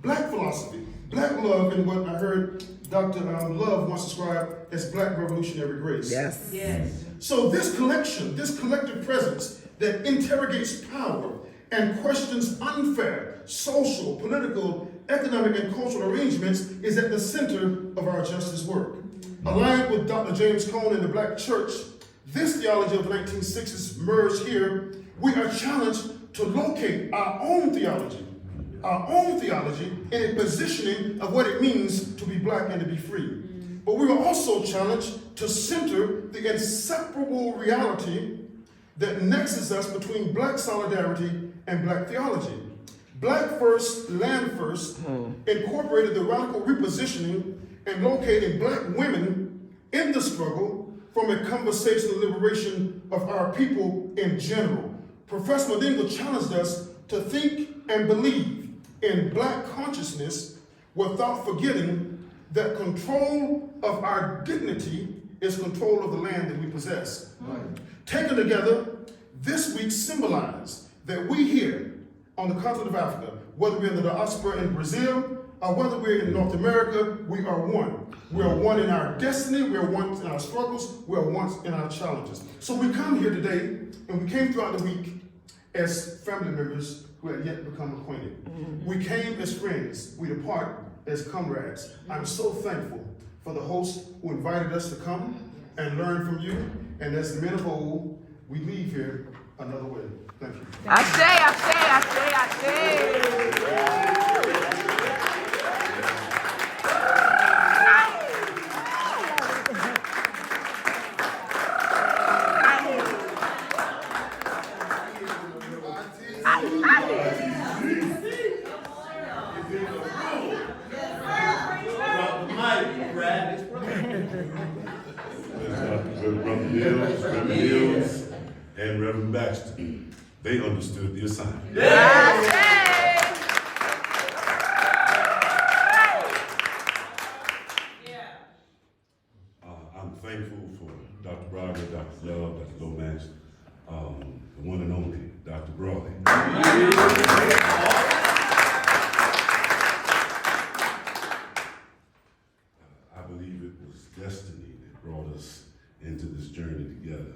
black philosophy, black love, and what I heard Dr. Love once described as black revolutionary grace. Yes. Yes. So this collection, this collective presence that interrogates power and questions unfair social, political, economic, and cultural arrangements is at the center of our justice work. Aligned with Dr. James Cone and the Black Church, this theology of the 1960s merged here. We are challenged to locate our own theology in a positioning of what it means to be black and to be free. But we were also challenged to center the inseparable reality that nexus us between black solidarity and black theology. Black First, Land First incorporated the radical repositioning and locating black women in the struggle from a conversational liberation of our people in general. Professor Mandingo challenged us to think and believe in black consciousness without forgetting that control of our dignity is control of the land that we possess. Taken together, this week symbolized that we here on the continent of Africa, whether we're in the diaspora in Brazil or whether we're in North America, we are one. We are one in our destiny, we are one in our struggles, we are one in our challenges. So we come here today, and we came throughout the week as family members who had yet become acquainted. We came as friends, we depart as comrades. I'm so thankful for the host who invited us to come and learn from you, and as the men of old, we leave here another way. Thank you. Reverend Mills, and Reverend Baxter, they understood the assignment. I'm thankful for Dr. Braga, Dr. Love, Dr. Lomax, the one and only Dr. Brawley. I believe it was destiny that brought us into this journey together,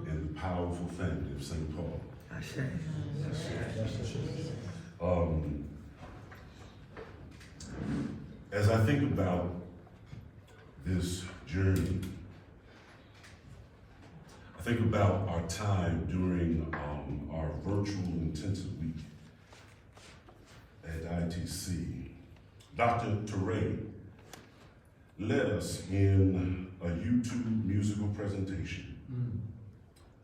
and the powerful family of St. Paul. As I think about this journey, I think about our time during our virtual intensive week at ITC. Dr. Teray led us in a YouTube musical presentation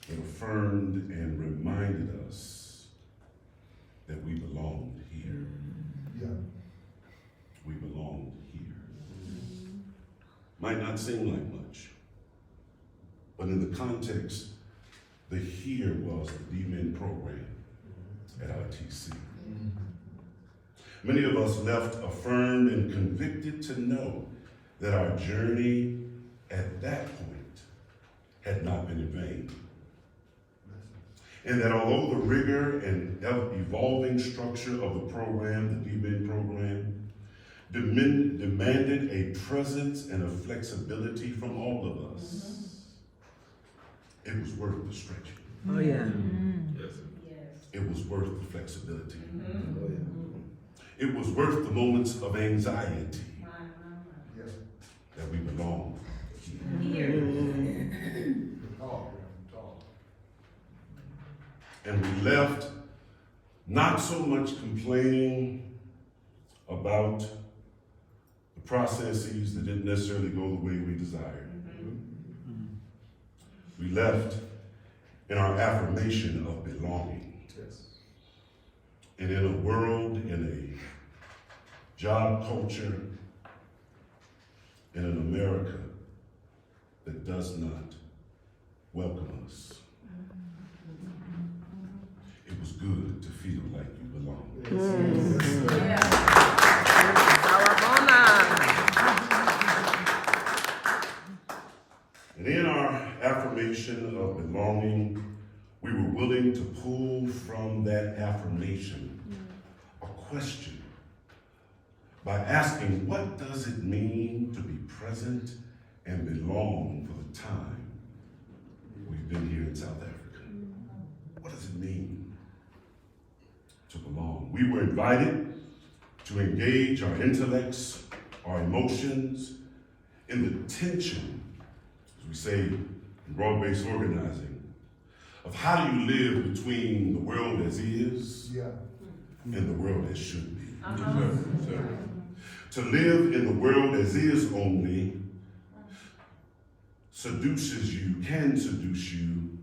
that affirmed and reminded us that we belonged here. We belonged here. Might not seem like much, but in the context, the here was the D-Min program at ITC. Many of us left affirmed and convicted to know that our journey at that point had not been in vain. And that although the rigor and evolving structure of the program, the D-Min program, demanded a presence and a flexibility from all of us, it was worth the stretching. Oh, yeah. It was worth the flexibility. It was worth the moments of anxiety that we belong here. And we left not so much complaining about the processes that didn't necessarily go the way we desired. We left in our affirmation of belonging. And in a world, in a job culture, in an America that does not welcome us, it was good to feel like you belong. And in our affirmation of belonging, we were willing to pull from that affirmation a question by asking, what does it mean to be present and belong for the time we've been here in South Africa? What does it mean to belong? We were invited to engage our intellects, our emotions, in the tension, as we say in broad-based organizing, of how do you live between the world as is and the world as should be. To live in the world as is only can seduce you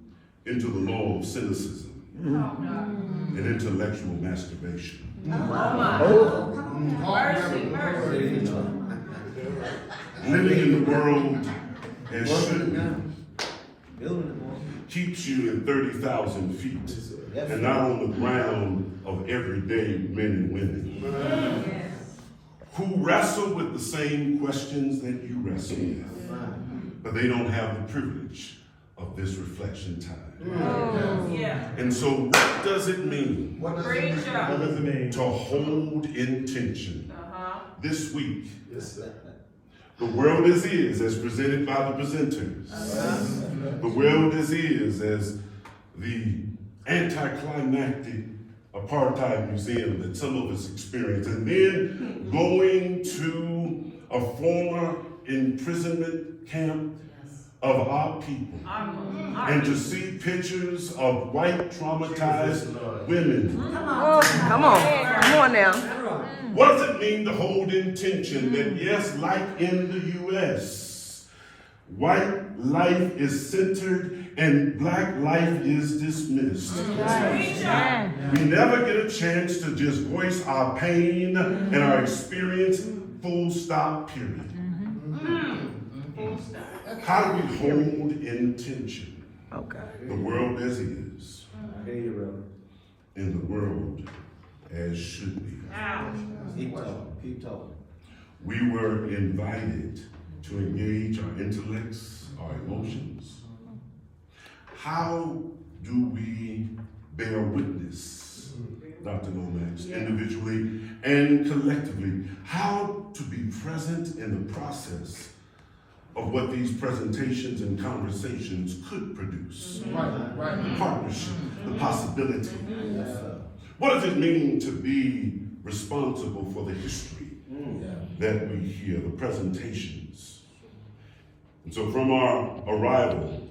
into the law of cynicism and intellectual masturbation. Living in the world as should be keeps you in 30,000 feet and not on the ground of everyday men and women who wrestle with the same questions that you wrestle with, but they don't have the privilege of this reflection time. And so what does it mean to hold intention this week? The world as is, as presented by the presenters. The world as is, as the anticlimactic apartheid museum that some of us experienced. And then going to a former imprisonment camp of our people. And to see pictures of white traumatized women. Come on now. What does it mean to hold intention that, yes, like in the U.S., white life is centered and black life is dismissed? We never get a chance to just voice our pain and our experience, full stop, period. How do we hold intention? The world as is, and the world as should be. Keep talking. We were invited to engage our intellects, our emotions. How do we bear witness, Dr. Lomax, individually and collectively? How to be present in the process of what these presentations and conversations could produce. The partnership, the possibility. What does it mean to be responsible for the history that we hear, the presentations? And so from our arrival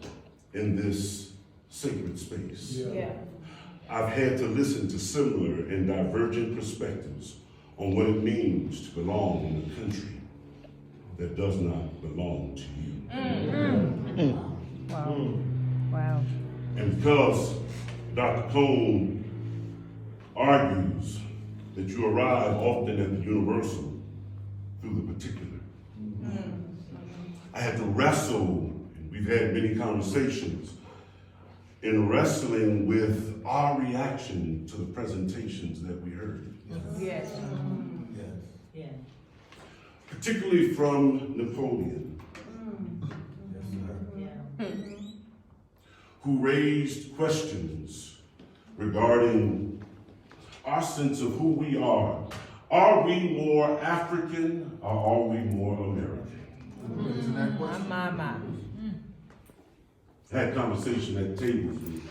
in this sacred space, I've had to listen to similar and divergent perspectives on what it means to belong in a country that does not belong to you. Wow. And because Dr. Cone argues that you arrive often at the universal through the particular, I had to wrestle, and we've had many conversations, in wrestling with our reaction to the presentations that we heard. Yes. Particularly from Napoleon, who raised questions regarding our sense of who we are. Are we more African or are we more American? My. I had conversation at tables with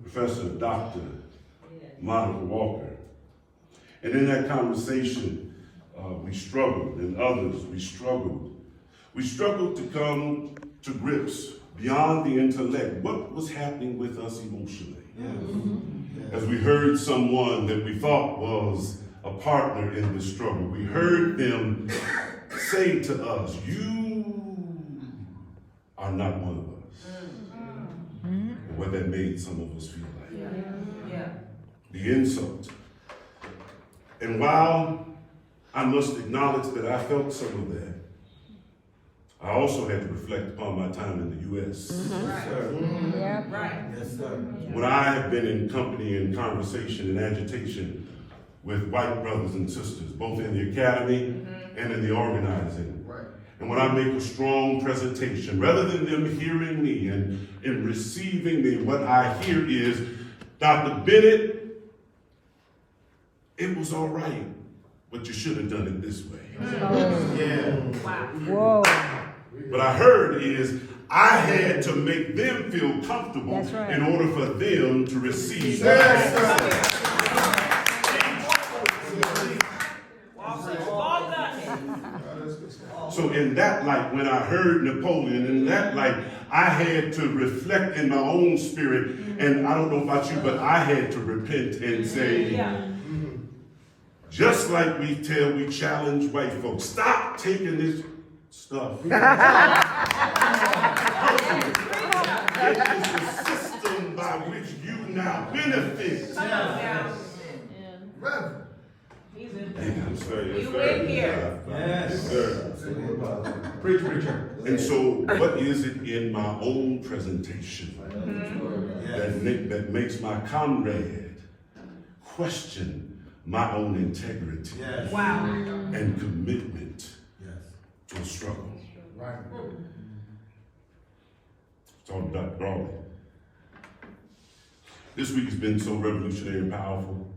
Professor Dr. Monica Walker. And in that conversation, we struggled, and others, we struggled. We struggled to come to grips beyond the intellect. What was happening with us emotionally? As we heard someone that we thought was a partner in this struggle, we heard them say to us, you are not one of us. And what that made some of us feel like. The insult. And while I must acknowledge that I felt some of that, I also had to reflect upon my time in the U.S. When I have been in company and conversation and agitation with white brothers and sisters, both in the academy and in the organizing. And when I make a strong presentation, rather than them hearing me and receiving me, what I hear is, Dr. Bennett, it was all right, but you should have done it this way. Whoa. What I heard is I had to make them feel comfortable That's right. in order for them to receive Yes, that. sir. So in that light, when I heard Napoleon, in that light, I had to reflect in my own spirit, and I don't know about you, but I had to repent and say, just like we challenge white folks, stop taking this stuff. It is the system by which you now benefit. Reverend. I'm sorry, yes, You sir. in here. Yes, sir. Preacher. And so, what is it in my own presentation that makes my comrade question my own integrity Wow. and commitment to a struggle? Right. Talking about Brawley. This week has been so revolutionary and powerful,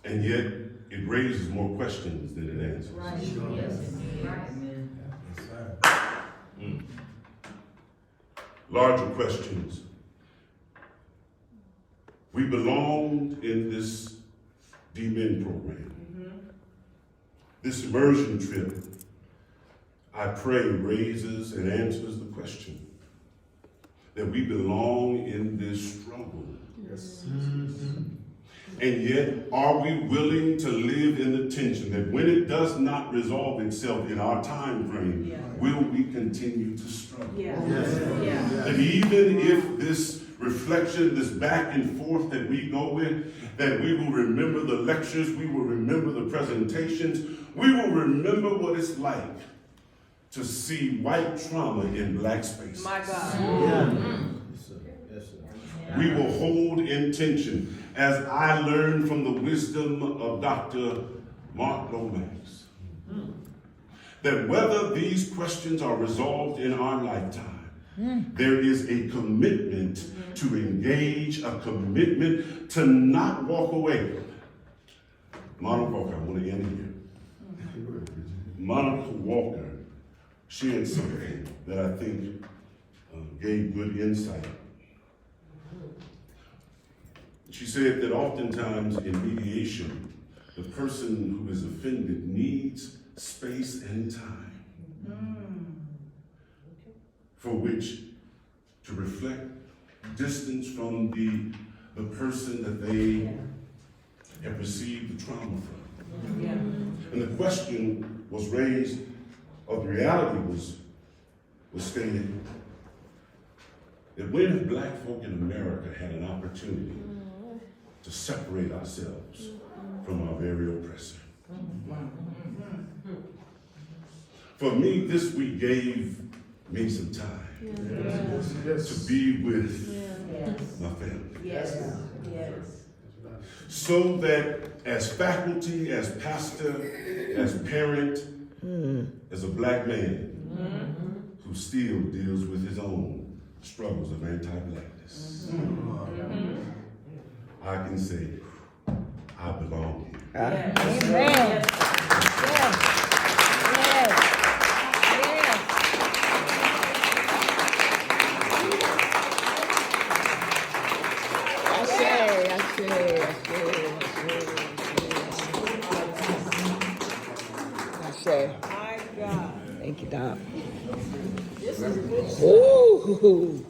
and yet it raises more questions than it answers. Larger questions. We belonged in this D-Men program. This immersion trip, I pray, raises and answers the question that we belong in this struggle. Yes. And yet, are we willing to live in the tension that when it does not resolve itself in our time frame, will we continue to struggle? That even if this reflection, this back and forth that we go with, that we will remember the lectures, we will remember the presentations, we will remember what it's like to see white trauma in black spaces. My God. We will hold intention, as I learned from the wisdom of Dr. Mark Lomax, that whether these questions are resolved in our lifetime, there is a commitment to engage, a commitment to not walk away. Monica Walker, I want to end here. Monica Walker shared something that I think gave good insight. She said that oftentimes in mediation, the person who is offended needs space and time for which to reflect, distance from the person that they have received the trauma from. And the question was raised, or the reality was stated, that when have black folk in America had an opportunity to separate ourselves from our very oppressor? For me, this week gave me some time to be with my family. So that as faculty, as pastor, as parent, as a black man who still deals with his own struggles of anti-blackness, I can say, I belong here. Amen. Yes. Yes. My God. Thank you, Doc. This is good. Ooh.